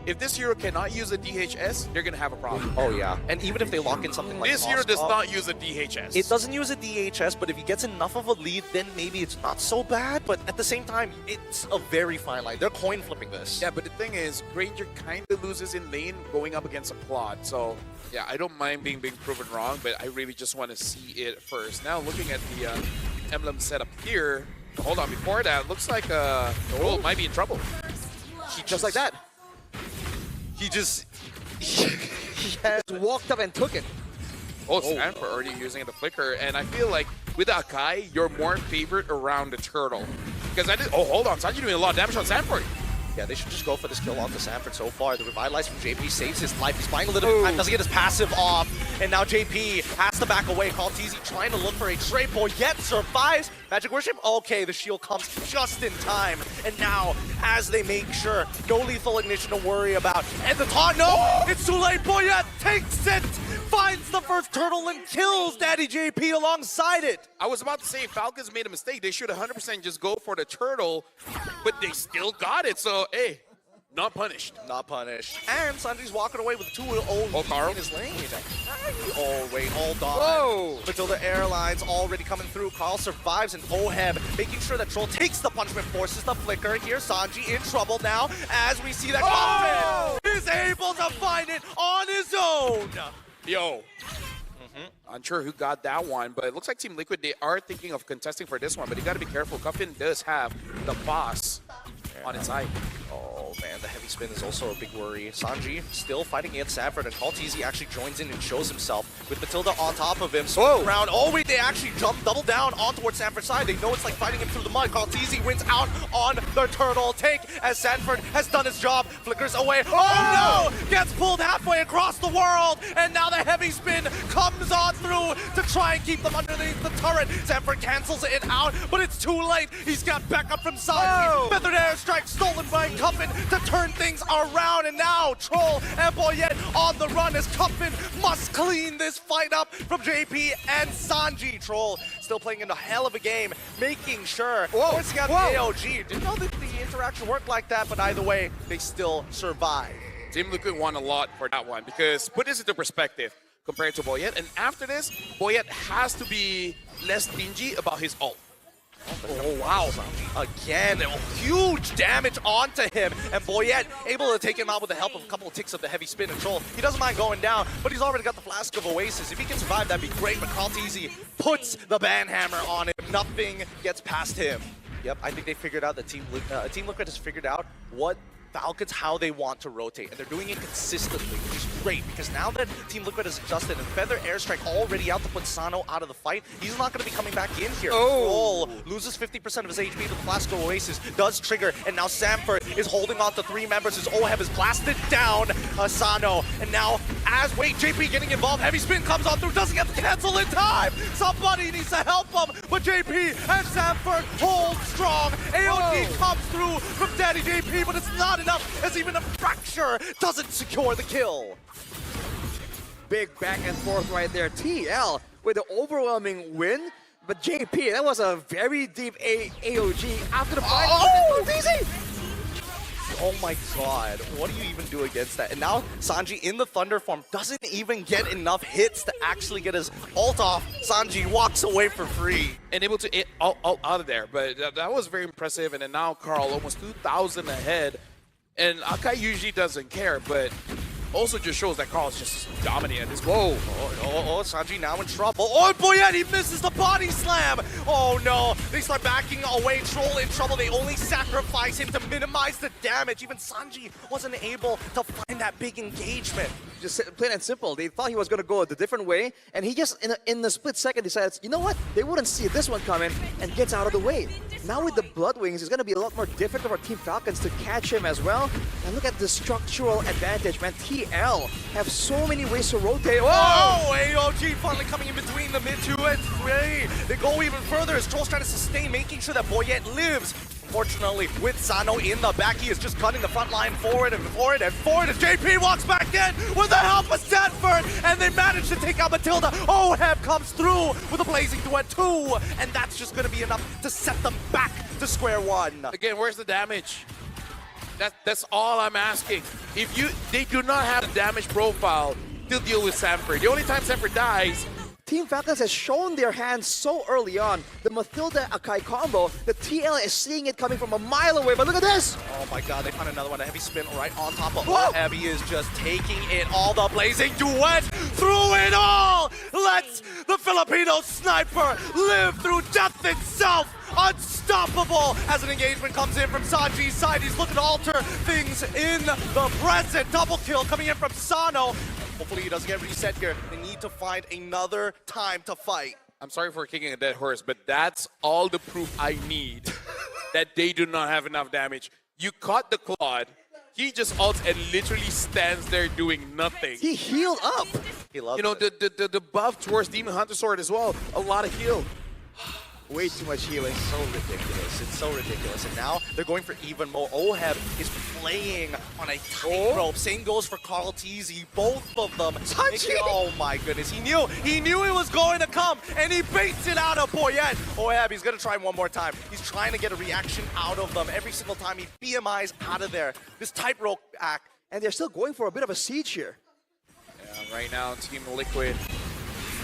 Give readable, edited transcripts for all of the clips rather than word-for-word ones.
if this hero cannot use a DHS, they're gonna have a problem. Oh yeah, and even if they lock in something like this hero does not use a DHS. It doesn't use a DHS, but if he gets enough of a lead, then maybe it's not so bad. But at the same time, it's a very fine line. They're coin flipping this. Yeah, but the thing is, Granger kind of loses in lane going up against a Claude. So yeah, I don't mind being proven wrong, but I really just want to see it first. Now looking at the emblem setup here. Hold on, before that, looks like Roll might be in trouble. Just like that. He has walked up and took it. Oh, Sanford already using the flicker, and I feel like with Akai, you're more favored around the turtle. Because hold on, Sanji doing a lot of damage on Sanford. Yeah, they should just go for this kill onto Sanford so far. The Revitalize from JP saves his life. He's buying a little bit of time, doesn't get his passive off. And now JP has to back away. Calteezy trying to look for a trade ball, yet survives. Magic Worship, okay, the shield comes just in time. And now, as they make sure, no lethal ignition to worry about. And the taunt, no! It's too late, Boyette takes it! Finds the first turtle and kills Daddy JP alongside it. I was about to say, Falcons made a mistake. They should 100% just go for the turtle, but they still got it. So, hey, not punished. Not punished. And Sanji's walking away with 2-0 Carl. in his lane. Oh, wait, hold on. Whoa. Matilda Airlines already coming through. Carl survives, and Oheb making sure that Troll takes the punishment, forces the flicker. Here, Sanji in trouble now as we see that Coffin is able to find it on his own. Yo. Unsure who got that one, but it looks like Team Liquid, they are thinking of contesting for this one, but you got to be careful. Coffin does have the boss on its side. Oh man, the heavy spin is also a big worry. Sanji still fighting against Sanford, and Calteezy actually joins in and shows himself with Matilda on top of him. So around. Oh wait, they actually jump double down on towards Sanford's side. They know it's like fighting him through the mud. Calteezy wins out on the turtle take as Sanford has done his job. Flickers away. Oh no! Gets pulled halfway across the world, and now the heavy spin comes on through to try and keep them underneath the turret. Sanford cancels it out, but it's too late. He's got backup from Sanji. Feathered airstrike stolen by Cuffin to turn things around, and now Troll and Boyette on the run as Cuffin must clean this fight up from JP and Sanji. Troll still playing in a hell of a game, making sure. Forcing out the AOG. Didn't know that the interaction worked like that, but either way, they still survive. Team Liquid won a lot for that one because put this into perspective compared to Boyette, and after this, Boyette has to be less stingy about his ult. Oh wow, again, huge damage onto him, and Boyette able to take him out with the help of a couple of ticks of the heavy spin and Troll. He doesn't mind going down, but he's already got the Flask of Oasis. If he can survive, that'd be great, but Calteezy puts the banhammer on him. Nothing gets past him. Yep, I think they figured out that Team Liquid has figured out what Falcons, how they want to rotate, and they're doing it consistently, which is great, because now that Team Liquid has adjusted and Feather Airstrike already out to put Sano out of the fight, he's not going to be coming back in here. Troll loses 50% of his HP to the Flask of Oasis, does trigger, and now Sanford is holding on to 3 members as Oheb is blasted down Sano, and now JP getting involved, heavy spin comes on through, doesn't get the cancel in time! Somebody needs to help him, but JP and Sanford hold strong. AOD comes through from Daddy JP, but it's not enough as even a fracture doesn't secure the kill. Big back and forth right there. TL with the overwhelming win, but JP, that was a very deep AOG after the fight. Oh, easy! Oh my god, what do you even do against that? And now Sanji in the Thunder form doesn't even get enough hits to actually get his ult off. Sanji walks away for free. And able to ult out of there, but that was very impressive. And then now Carl almost 2,000 ahead. And Akai usually doesn't care, but also just shows that Carl's just dominating this. Whoa. Oh, Sanji now in trouble. Oh, Boyette, he misses the body slam. Oh no, they start backing away. Troll in trouble. They only sacrifice him to minimize the damage. Even Sanji wasn't able to find that big engagement. Just plain and simple, they thought he was going to go a different way, and he just, in a split second, decides, you know what, they wouldn't see this one coming, and gets out of the way. Now with the Blood Wings, it's going to be a lot more difficult for Team Falcons to catch him as well. And look at the structural advantage, man. TL have so many ways to rotate. Whoa! AOG finally coming in between the mid 2 and 3. They go even further as Troll's trying to sustain, making sure that Boyette lives. Unfortunately, with Sano in the back, he is just cutting the front line forward and forward and forward as JP walks back in with the help of Stanford, and they manage to take out Matilda. Oheb comes through with a blazing duet 2, and that's just going to be enough to set them back to square one. Again, where's the damage? That's all I'm asking. they do not have a damage profile to deal with Sanford. The only time Sanford dies, Team Falcons has shown their hands so early on. The Mathilda Akai combo, the TL is seeing it coming from a mile away, but look at this! Oh my god, they found another one. A heavy spin right on top of Whoa! Heavy is just taking it all. The blazing duet through it all! Let's the Filipino sniper live through death itself! Unstoppable as an engagement comes in from Sanji's side. He's looking to alter things in the present. Double kill coming in from Sano. Hopefully he doesn't get reset here. They need to find another time to fight. I'm sorry for kicking a dead horse, but that's all the proof I need that they do not have enough damage. You caught the Claude. He just ults and literally stands there doing nothing. He healed up! He loves You know, it. the buff towards Demon Hunter Sword as well. A lot of heal. Way too much healing. So ridiculous. It's so ridiculous. And now they're going for even more. Oheb is playing on a tightrope. Same goes for Carl Teasy. Both of them. Sanji! Oh my goodness. He knew it was going to come. And he baits it out of Boyette. Oheb, he's going to try one more time. He's trying to get a reaction out of them. Every single time he BMIs out of there. This tightrope act. And they're still going for a bit of a siege here. Yeah, right now, Team Liquid.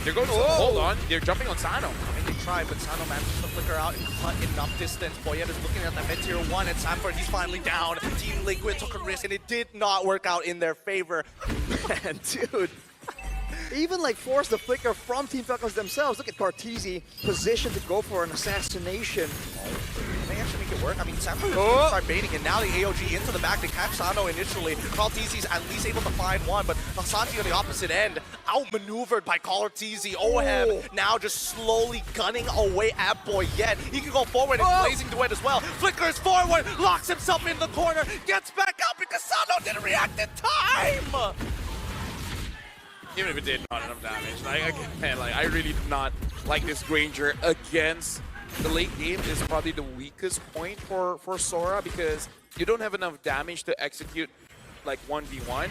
They're going to hold on. They're jumping on Sano. I mean, they tried, but Sano manages to flicker out and cut enough distance. Boyette is looking at that mid tier 1, and Sanford, he's finally down. Team Liquid took a risk, and it did not work out in their favor. Man, dude. They even like forced the flicker from Team Falcons themselves. Look at Cartesi positioned to go for an assassination. They actually make it work. I mean, Sanford start baiting, and now the AOG into the back. They catch Sano initially. Cartesi's at least able to find one, but Sanji on the opposite end, outmaneuvered by Cartesi. Oheb now just slowly gunning away at Boyette. He can go forward and blazing duet as well. Flickers forward, locks himself in the corner, gets back out because Sano didn't react in time. Even if it did not enough damage. I really do not like this Granger against the late game. Is probably the weakest point for Sora because you don't have enough damage to execute like 1v1,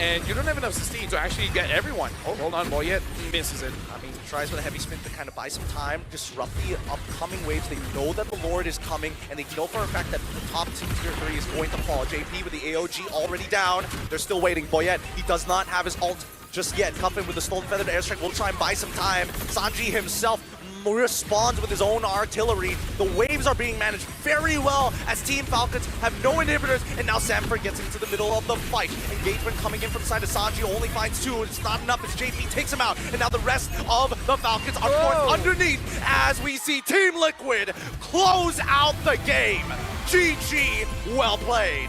and you don't have enough sustain to actually get everyone. Oh, hold on, Boyette misses it. I mean, he tries with a heavy spin to kind of buy some time, disrupt the upcoming waves. They know that the Lord is coming, and they know for a fact that the top tier 3 is going to fall. JP with the AOG already down. They're still waiting. Boyette, he does not have his ult just yet. Cuffin with the Stolen Feathered Airstrike will try and buy some time. Sanji himself responds with his own artillery. The waves are being managed very well as Team Falcons have no inhibitors, and now Sanford gets into the middle of the fight. Engagement coming in from the side of Sanji, only finds 2. It's not enough as JP takes him out, and now the rest of the Falcons are forced underneath as we see Team Liquid close out the game. GG, well played.